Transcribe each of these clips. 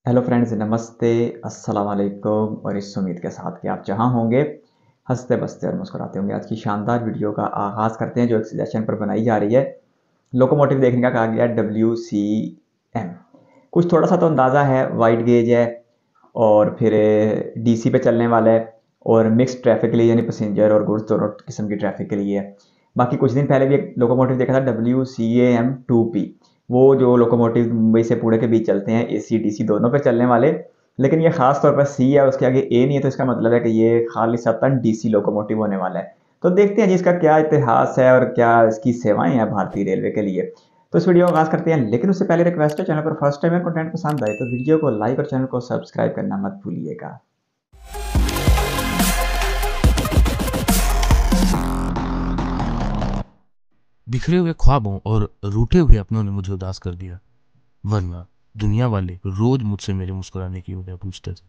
Hello friends, नमस्ते, अस्सलाम वालेकुम और इस उम्मीद के साथ कि आप जहाँ होंगे हंसते बसते और मुस्कुराते होंगे। आज की शानदार वीडियो का आगाज़ करते हैं जो एक सजेशन पर बनाई जा रही है। लोकोमोटिव देखने का कहा गया है WCM। कुछ थोड़ा सा तो अंदाज़ा है, वाइड गेज है और फिर DC पे चलने वाला है और मिक्स ट्रैफिक के लिए यानी पैसेंजर और गुड्स दोनों किस्म की ट्रैफिक के लिए है। बाकी कुछ दिन पहले भी एक लोकोमोटिव देखा था WCAM 2P। वो जो लोकोमोटिव मुंबई से पुणे के बीच चलते हैं, AC DC दोनों पे चलने वाले। लेकिन ये खास तौर पर C है, उसके आगे A नहीं है, तो इसका मतलब है कि ये खालिसतन DC लोकोमोटिव होने वाला है। तो देखते हैं जी इसका क्या इतिहास है और क्या इसकी सेवाएं हैं भारतीय रेलवे के लिए। तो इस वीडियो को आगाज करते हैं, लेकिन उससे पहले रिक्वेस्ट है, चैनल पर फर्स्ट टाइम कंटेंट पसंद आए तो वीडियो को लाइक और चैनल को सब्सक्राइब करना मत भूलिएगा। बिखरे हुए ख्वाबों और रूठे हुए अपनों ने मुझे उदास कर दिया, वरना दुनिया वाले रोज मुझसे मेरे मुस्कुराने की वजह पूछते थे।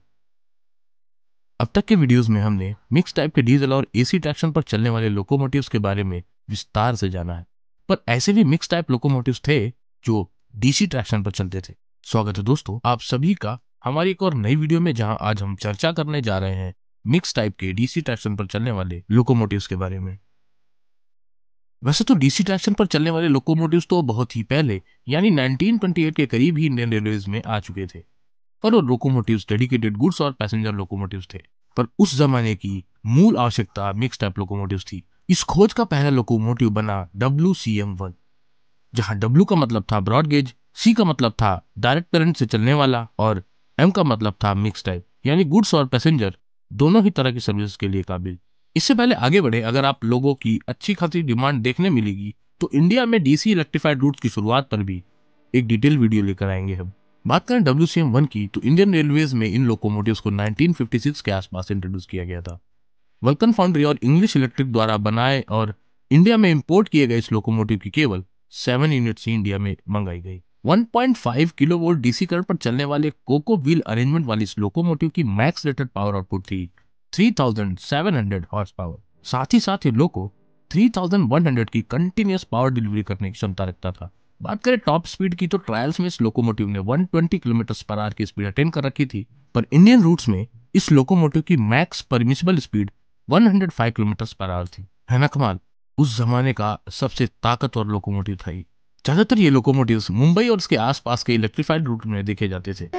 अब तक के वीडियोस में हमने मिक्स टाइप के डीजल और एसी ट्रैक्शन पर चलने वाले लोकोमोटिव्स के बारे में विस्तार से जाना है, पर ऐसे भी मिक्स टाइप लोकोमोटिव्स थे जो डीसी ट्रैक्शन पर चलते थे। स्वागत है दोस्तों आप सभी का हमारी एक और नई वीडियो में, जहां आज हम चर्चा करने जा रहे हैं मिक्स टाइप के डीसी ट्रैक्शन पर चलने वाले लोकोमोटिव्स के बारे में। वैसे तो डीसी ट्रैक्शन पर चलने वाले लोकोमोटिव्स तो बहुत ही पहले यानी 1928 के करीब ही इंडियन रेलवेज में आ चुके थे, पर वो लोकोमोटिव्स डेडिकेटेड गुड्स और पैसेंजर लोकोमोटिव्स थे। पर उस जमाने की मूल आवश्यकता मिक्स टाइप लोकोमोटिव्स थी। इस खोज का पहला लोकोमोटिव बना WCM1, जहां W का मतलब था ब्रॉड गेज, C का मतलब था डायरेक्ट करंट से चलने वाला और M का मतलब था मिक्स टाइप यानी गुड्स और पैसेंजर दोनों ही तरह की सर्विस के लिए काबिल। इससे पहले आगे बढ़े, अगर आप लोगों की अच्छी खासी डिमांड देखने मिलेगी तो इंडिया में DC इलेक्ट्रिफाइड रूट्स की शुरुआत पर भी एक डिटेल वीडियो लेकर आएंगे हम। बात करें WCM1 की, तो इंडियन रेलवेज में इन लोकोमोटिव्स को 1956 के आसपास इंट्रोड्यूस किया गया था। वल्कन फाउंड्री और इंग्लिश इलेक्ट्रिक द्वारा बनाए और इंडिया में इंपोर्ट किए गए इस लोकोमोटिव की केवल 7 यूनिट्स ही इंडिया में मंगाई गई। 1.5 किलोवोल्ट डीसी करंट पर चलने वाले कोको व्हील अरेंजमेंट वाली इस लोकोमोटिव की मैक्स रेटेड पावर आउटपुट थी 3700 हॉर्स पावर। साथ ही लोको 3100 की कंटिन्यूअस पावर डिलीवरी करने की क्षमता रखता था। बात करें टॉप स्पीड की, तो ट्रायल्स में इस लोकोमोटिव ने 120 किलोमीटर पर आवर की स्पीड अटेन कर रखी थी, पर इंडियन रूट्स में इस लोकोमोटिव की max permissible speed 105 kilometre per hour थी। है ना कमाल। उस जमाने का सबसे ताकतवर लोकोमोटिव था ये। ज्यादातर ये लोकोमोटिव्स मुंबई और उसके आसपास के इलेक्ट्रिफाइड रूट में देखे जाते थे।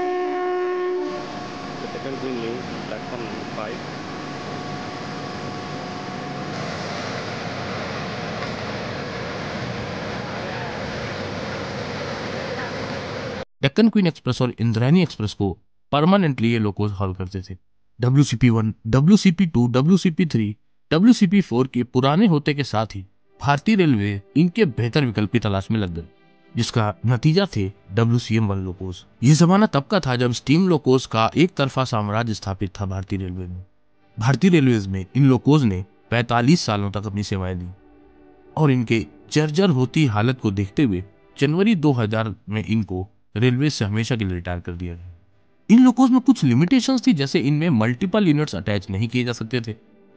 डेक्कन क्वीन एक्सप्रेस और इंद्रायणी एक्सप्रेस को परमानेंटली ये लोकोज हॉल करते थे। WCP1, WCP2, WCP3, WCP4 के पुराने होते के साथ ही भारतीय रेलवे इनके बेहतर विकल्प की तलाश में लग गए, जिसका नतीजा थे WCM1 लोकोज। ये जमाना तब का था जब स्टीम लोकोज का एक तरफा साम्राज्य स्थापित था भारतीय रेलवे में। भारतीय रेलवेज में इन लोकोज ने 45 सालों तक अपनी सेवाएं दी और इनके जर्जर होती हालत को देखते हुए जनवरी 2000 में इनको रेलवे से हमेशा के लिए रिटायर कर दिया गया। इन लोकोज में कुछ लिमिटेशंस थी, जैसे इनमें मल्टीपल यूनिट्स अटैच नहीं किए जा सकते थे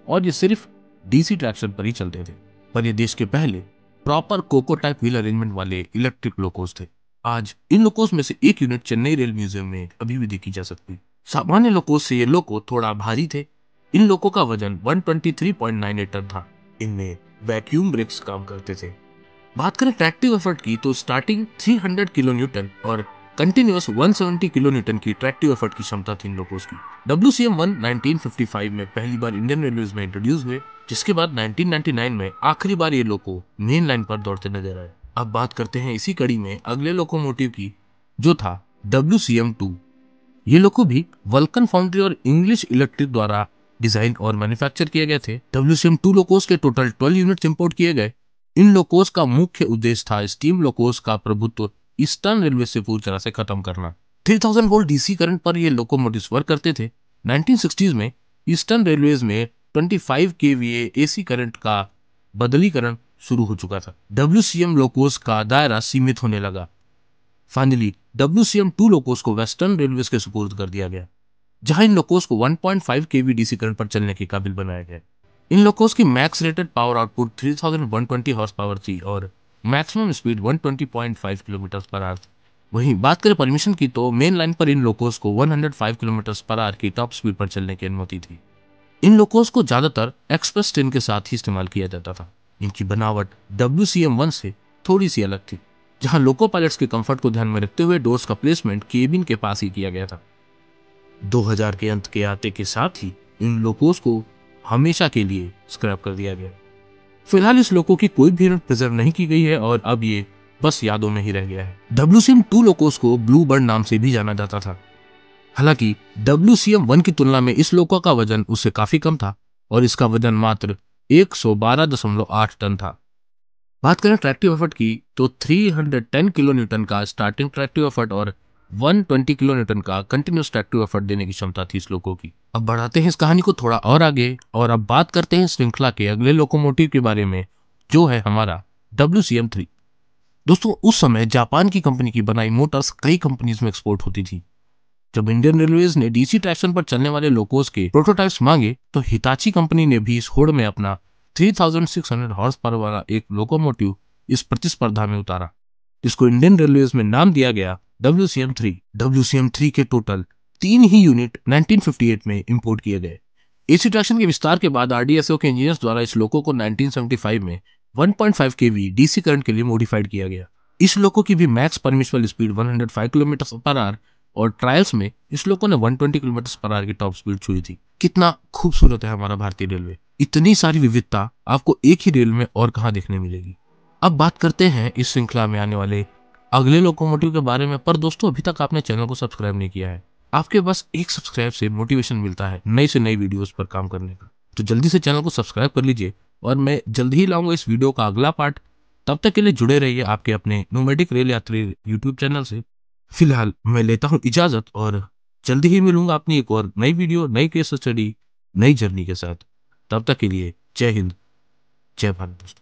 और ये सिर्फ डीसी ट्रैक्शन पर ही चलते थे। पर ये देश के पहले proper coco type wheel arrangement वाले इलेक्ट्रिक लोकोज थे। आज इन लोकोज में से एक यूनिट चेन्नई रेल म्यूजियम में अभी भी देखी जा सकती है। सामान्य लोकोज से ये लोको थोड़ा भारी थे। इन लोको का वजन 123.98 टन था। इनमें वैक्यूम ब्रेक्स काम करते थे। बात करें ट्रैक्टिव एफर्ट की, तो स्टार्टिंग 300 किलो न्यूटन और कंटिन्यूअस 170 किलो न्यूटन की ट्रैक्टिव एफर्ट की क्षमता थी इन लोकोस की। WCM1 1955 में पहली बार इंडियन रेलवेज में इंट्रोड्यूस हुए, जिसके बाद 1999 में आखिरी बार ये लोको मेन लाइन पर दौड़ते नजर आए। अब बात करते हैं इसी कड़ी में अगले लोकोमोटिव की, जो था WCM2। ये लोको भी वल्कन फाउंड्री और इंग्लिश इलेक्ट्रिक द्वारा डिजाइन और मैन्युफैक्चर किए गए थे। WCM2 लोकोस के टोटल 12 यूनिट्स इंपोर्ट किए गए। इन लोकोस का मुख्य उद्देश्य था स्टीम लोकोस का प्रभुत्व ईस्टर्न रेलवे से पूरी तरह से खत्म करना। 3000 वोल्ट डीसी करंट पर ये लोकोमोटिव्स वर्क करते थे। 1960s में ईस्टर्न रेलवेज में 25 kVA एसी करंट का बदलीकरण शुरू हो चुका था। WCM लोकोस का दायरा सीमित होने लगा। फाइनली WCM2 लोकोस को वेस्टर्न रेलवेज के सुपुर्द कर दिया गया, जहां इन लोकोस को 1.5 kV डीसी करंट पर चलने के काबिल बनाया गया। इन लोकोस की max rated power output 3120 horse power थी और maximum speed 120.5 kilometre per hour थी। वहीं बात करें परमिशन की तो मेन लाइन पर इन लोकोस को 105 किलोमीटर पर आवर की टॉप स्पीड पर चलने की अनुमति थी। इन लोकोस को ज्यादातर एक्सप्रेस ट्रेन के साथ ही इस्तेमाल किया जाता था। इनकी बनावट WCM-1 से थोड़ी सी अलग थी, जहां लोको पायलट्स के कंफर्ट को ध्यान में रखते हुए डोर्स का प्लेसमेंट केबिन के पास ही किया गया था। 2000 के अंत के आते के साथ ही इन लोकोस को हमेशा के लिए स्क्रैप कर दिया गया। फिलहाल इस लोको की कोई भी यूनिट प्रिजर्व नहीं की गई है और अब ये बस यादों में ही रह गया है। WCM-2 लोकोस को ब्लू बर्ड नाम से भी जाना जाता था। हालांकि WCM-1 की तुलना में इस लोको का वजन उससे काफी कम था और इसका वजन मात्र 112.8 टन था। बात करें ट्रैक्टिव एफर्ट की तो 310 किलो न्यूटन का स्टार्टिंग ट्रैक्टिव एफर्ट और 120 किलो न्यूटन का कंटिन्यूस ट्रैक्टिव एफर्ट देने की क्षमता थी इस लोको की। अब बढ़ाते हैं इस कहानी को थोड़ा और आगे और अब बात करते हैं श्रृंखला के अगले लोकोमोटिव के बारे में, जो है हमारा WCM-3। दोस्तों, उस समय जापान की कंपनी की बनाई मोटर्स कई कंपनीज में एक्सपोर्ट होती थी। जब इंडियन रेलवेज ने डीसी ट्रैक्शन पर चलने वाले लोकोस के प्रोटोटाइप्स मांगे तो हिताची कंपनी ने भी इस होड़ में अपना 3600 हॉर्स पावर वाला एक लोकोमोटिव इस प्रतिस्पर्धा में उतारा, जिसको इंडियन रेलवेज में नाम दिया गया WCM-3। WCM-3 के टोटल 3 ही यूनिट 1958 में इंपोर्ट किए गए। एसी ट्रैक्शन के विस्तार के बाद RDSO के इंजीनियर्स द्वारा इस लोको को 1975 में 1.5 kV डीसी करंट के लिए मॉडिफाइड किया गया। इस लोको की भी max permissible speed 105 kilometre per hour और ट्रायल्स में इस लोको ने 120 किलोमीटर पर आवर की टॉप स्पीड छुई थी। कितना खूबसूरत है हमारा भारतीय रेलवे। इतनी सारी विविधता आपको एक ही रेल में और कहां देखने मिलेगी। अब बात करते हैं इस श्रृंखला में आने वाले अगले लोकोमोटिव के बारे में। पर दोस्तों, अभी तक आपने चैनल को सब्सक्राइब नहीं किया है। आपके बस एक सब्सक्राइब से मोटिवेशन मिलता है नई से नई वीडियोस पर काम करने का, तो जल्दी से चैनल को सब्सक्राइब कर लीजिए और मैं जल्दी ही लाऊंगा इस वीडियो का अगला पार्ट। तब तक के लिए जुड़े रहिए आपके अपने नोमैडिक रेल यात्री यूट्यूब चैनल से। फिलहाल मैं लेता हूं इजाजत और जल्दी ही मिलूंगा अपनी एक और नई वीडियो, नई केस स्टडी, नई जर्नी के साथ। तब तक के लिए जय हिंद, जय भारत दोस्तों।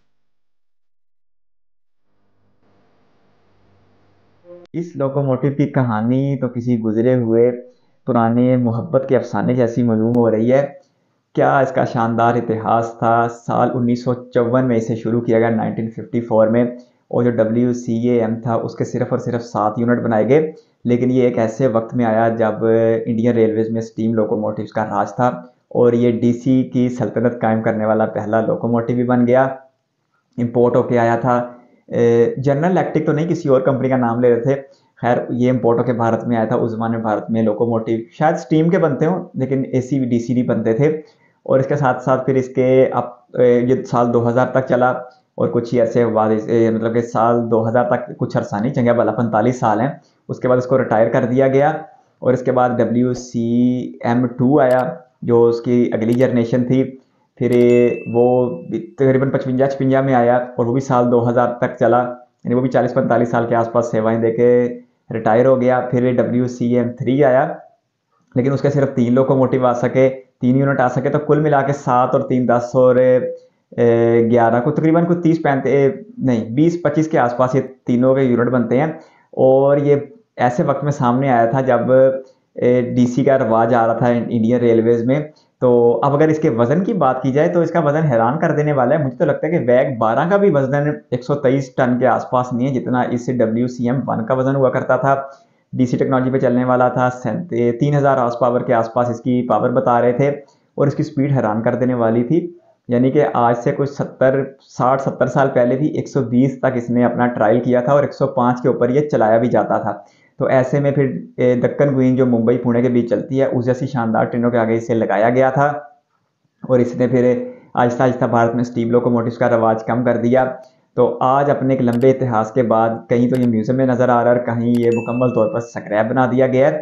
इस लोकोमोटिव की कहानी तो किसी गुजरे हुए पुराने मोहब्बत के अफसाने जैसी मालूम हो रही है। क्या इसका शानदार इतिहास था। साल 1954 में इसे शुरू किया गया 1954 में, और जो WCAM था उसके सिर्फ और सिर्फ 7 यूनिट बनाए गए। लेकिन ये एक ऐसे वक्त में आया जब इंडियन रेलवेज में स्टीम लोकोमोटिव्स का राज था और ये DC की सल्तनत कायम करने वाला पहला लोकोमोटिव भी बन गया। इंपोर्ट होके आया था। जनरल इलेक्ट्रिक तो नहीं, किसी और कंपनी का नाम ले रहे थे। खैर, ये इंपोर्ट होके भारत में आया था। उस जमाने भारत में लोकोमोटिव शायद स्टीम के बनते हों, लेकिन AC DC भी बनते थे। और इसके साथ साथ फिर इसके अब ये साल 2000 तक चला और कुछ ही अरसे बाद मतलब कि साल 2000 तक कुछ अरसा नहीं चंगा भला 45 साल हैं। उसके बाद उसको रिटायर कर दिया गया और इसके बाद WCM-2 आया जो उसकी अगली जनरेशन थी। फिर वो तकरीबन 55-56 में आया और वो भी साल 2000 तक चला, यानी वो भी 40-45 साल के आसपास सेवाएं देके रिटायर हो गया। फिर WCM-3 आया, लेकिन उसके सिर्फ 3 लोकोमोटिव आ सके, 3 यूनिट आ सके। तो कुल मिला के 7 और 3 10 और 11 को तकरीबन कुछ 30-35 नहीं 20-25 के आसपास ये तीनों के यूनिट बनते हैं। और ये ऐसे वक्त में सामने आया था जब DC का रवाज आ रहा था इंडियन रेलवेज में। तो अब अगर इसके वजन की बात की जाए तो इसका वजन हैरान कर देने वाला है। मुझे तो लगता है कि वैग 12 का भी वजन 123 टन के आसपास नहीं है, जितना इस WCM-1 का वजन हुआ करता था। DC टेक्नोलॉजी पे चलने वाला था। 3000 हॉर्स पावर के आसपास इसकी पावर बता रहे थे और इसकी स्पीड हैरान कर देने वाली थी। यानी कि आज से कुछ 60-70 साल पहले भी 120 तक इसने अपना ट्रायल किया था और 105 के ऊपर ये चलाया भी जाता था। तो ऐसे में फिर दक्कन क्वीन जो मुंबई पुणे के बीच चलती है, उस जैसी शानदार ट्रेनों के आगे इसे लगाया गया था और इसने फिर आहिस्ता आहिस्ता भारत में स्टीम लोकोमोटिव्स का रवाज कम कर दिया। तो आज अपने एक लंबे इतिहास के बाद कहीं तो ये म्यूजियम में नज़र आ रहा है और कहीं ये मुकम्मल तौर पर स्क्रैप बना दिया गया है।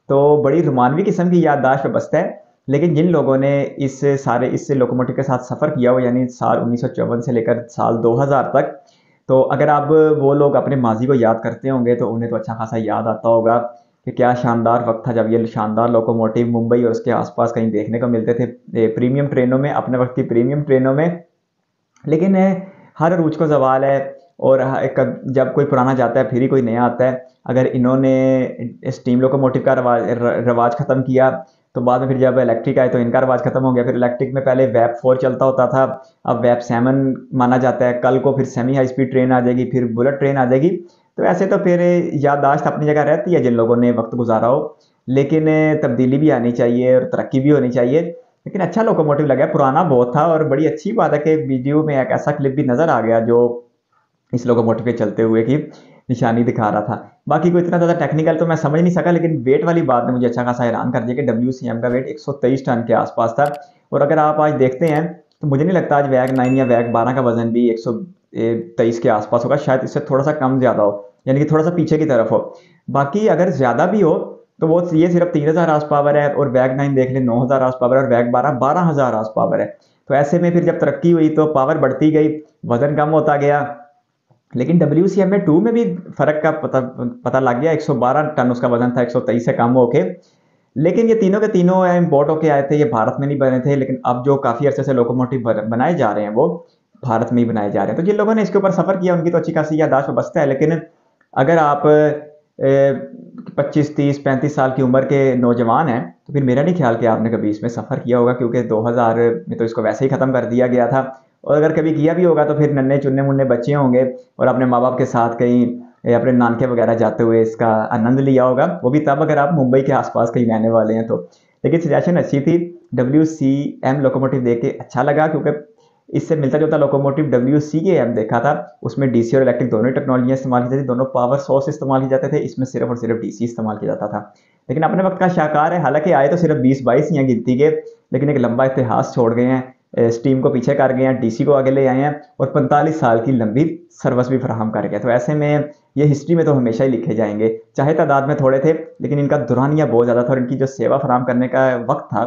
तो बड़ी रोमानवी किस्म की याददाश्त बस्ता है। लेकिन जिन लोगों ने इस लोकोमोटिव के साथ सफ़र किया हो, यानी साल 1954 से लेकर साल 2000 तक, तो अगर आप वो लोग अपने माजी को याद करते होंगे तो उन्हें तो अच्छा खासा याद आता होगा कि क्या शानदार वक्त था जब ये शानदार लोकोमोटिव मुंबई और उसके आसपास कहीं देखने को मिलते थे प्रीमियम ट्रेनों में, अपने वक्त की प्रीमियम ट्रेनों में। लेकिन हर अरूज को ज़वाल है और जब कोई पुराना जाता है फिर ही कोई नया आता है। अगर इन्होंने स्टीम लोकोमोटिव का रवाज ख़त्म किया तो बाद में फिर जब इलेक्ट्रिक आए तो इनका रवाज खत्म हो गया। फिर इलेक्ट्रिक में पहले वेब 4 चलता होता था, अब वेब 7 माना जाता है। कल को फिर सेमी हाई स्पीड ट्रेन आ जाएगी, फिर बुलेट ट्रेन आ जाएगी। तो ऐसे तो फिर याददाश्त अपनी जगह रहती है जिन लोगों ने वक्त गुजारा हो, लेकिन तब्दीली भी आनी चाहिए और तरक्की भी होनी चाहिए। लेकिन अच्छा लोकोमोटिव लगा, पुराना बहुत था, और बड़ी अच्छी बात है कि वीडियो में एक ऐसा क्लिप भी नज़र आ गया जो इस लोकोमोटिव के चलते हुए की निशानी दिखा रहा था। बाकी कोई इतना ज़्यादा टेक्निकल तो मैं समझ नहीं सका, लेकिन वेट वाली बात ने मुझे अच्छा खासा हैरान कर दिया कि WCM का वेट 123 टन के आसपास था। और अगर आप आज देखते हैं तो मुझे नहीं लगता आज वैग 9 या वैग 12 का वजन भी 123 के आसपास होगा, शायद इससे थोड़ा सा कम ज़्यादा हो, यानी कि थोड़ा सा पीछे की तरफ हो। बाकी अगर ज़्यादा भी हो तो वो ये सिर्फ 3000 आस पावर है, और वैग 9 देख लें 9000 आस पावर है, और वैग 12 12000 आस पावर है। तो ऐसे में फिर जब तरक्की हुई तो पावर बढ़ती गई, वजन कम होता गया। लेकिन WCM में 2 में भी फर्क का पता लग गया, 112 टन उसका वजन था 123 से कम होके। लेकिन ये तीनों के तीनों इम्पोर्ट होके आए थे, ये भारत में नहीं बने थे, लेकिन अब जो काफ़ी अरसे से लोकोमोटिव बनाए जा रहे हैं वो भारत में ही बनाए जा रहे हैं। तो जिन लोगों ने इसके ऊपर सफ़र किया उनकी तो अच्छी खासी याददाश्त बसता है। लेकिन अगर आप 25 30 35 साल की उम्र के नौजवान हैं तो फिर मेरा नहीं ख्याल कि आपने कभी इसमें सफ़र किया होगा, क्योंकि 2000 में तो इसको वैसे ही ख़त्म कर दिया गया था। और अगर कभी किया भी होगा तो फिर नन्हे चुन्ने मुन्ने बच्चे होंगे और अपने माँ बाप के साथ कहीं अपने नानके वगैरह जाते हुए इसका आनंद लिया होगा, वो भी तब अगर आप मुंबई के आसपास कहीं रहने वाले हैं तो। लेकिन सजेशन अच्छी थी, WCM लोकोमोटिव देख के अच्छा लगा, क्योंकि इससे मिलता जुलता लोकोमोटिव WCAM देखा था, उसमें DC और इलेक्ट्रिक दोनों ही टेक्नोलॉजियाँ इस्तेमाल की जाती थी, दोनों पावर सोर्स इस्तेमाल किए जाते थे। इसमें सिर्फ और सिर्फ DC इस्तेमाल किया जाता था। लेकिन अपने वक्त का शाहकार है, हालांकि आए तो सिर्फ 20-22 ही हैं गिनती के, लेकिन एक लंबा इतिहास छोड़ गए हैं, स्टीम को पीछे कर गए हैं, DC को आगे ले आए हैं, और 45 साल की लंबी सर्विस भी फराहम कर गए। तो ऐसे में ये हिस्ट्री में तो हमेशा ही लिखे जाएंगे, चाहे तादाद में थोड़े थे लेकिन इनका दुरानिया बहुत ज़्यादा था, और इनकी जो सेवा फराहम करने का वक्त था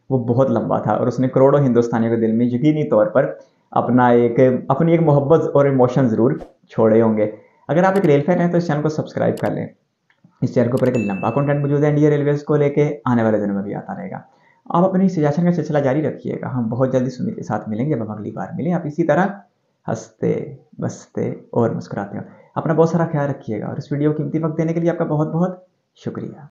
वो बहुत लंबा था, और उसने करोड़ों हिंदुस्तानियों के दिल में यकीनी तौर पर अपनी एक मोहब्बत और इमोशन ज़रूर छोड़े होंगे। अगर आप एक रेल फैन हैं तो इस चैनल को सब्सक्राइब कर लें। इस चैनल के ऊपर एक लंबा कंटेंट मौजूद है इंडियन रेलवेज़ को लेके, आने वाले दिनों में भी आता रहेगा। आप अपनी सजेशन का सिलसिला जारी रखिएगा, हम बहुत जल्दी सुमित के साथ मिलेंगे। जब हम अगली बार मिलें आप इसी तरह हंसते बसते और मुस्कुराते हो। अपना बहुत सारा ख्याल रखिएगा, और इस वीडियो को कीमती वक्त देने के लिए आपका बहुत बहुत शुक्रिया।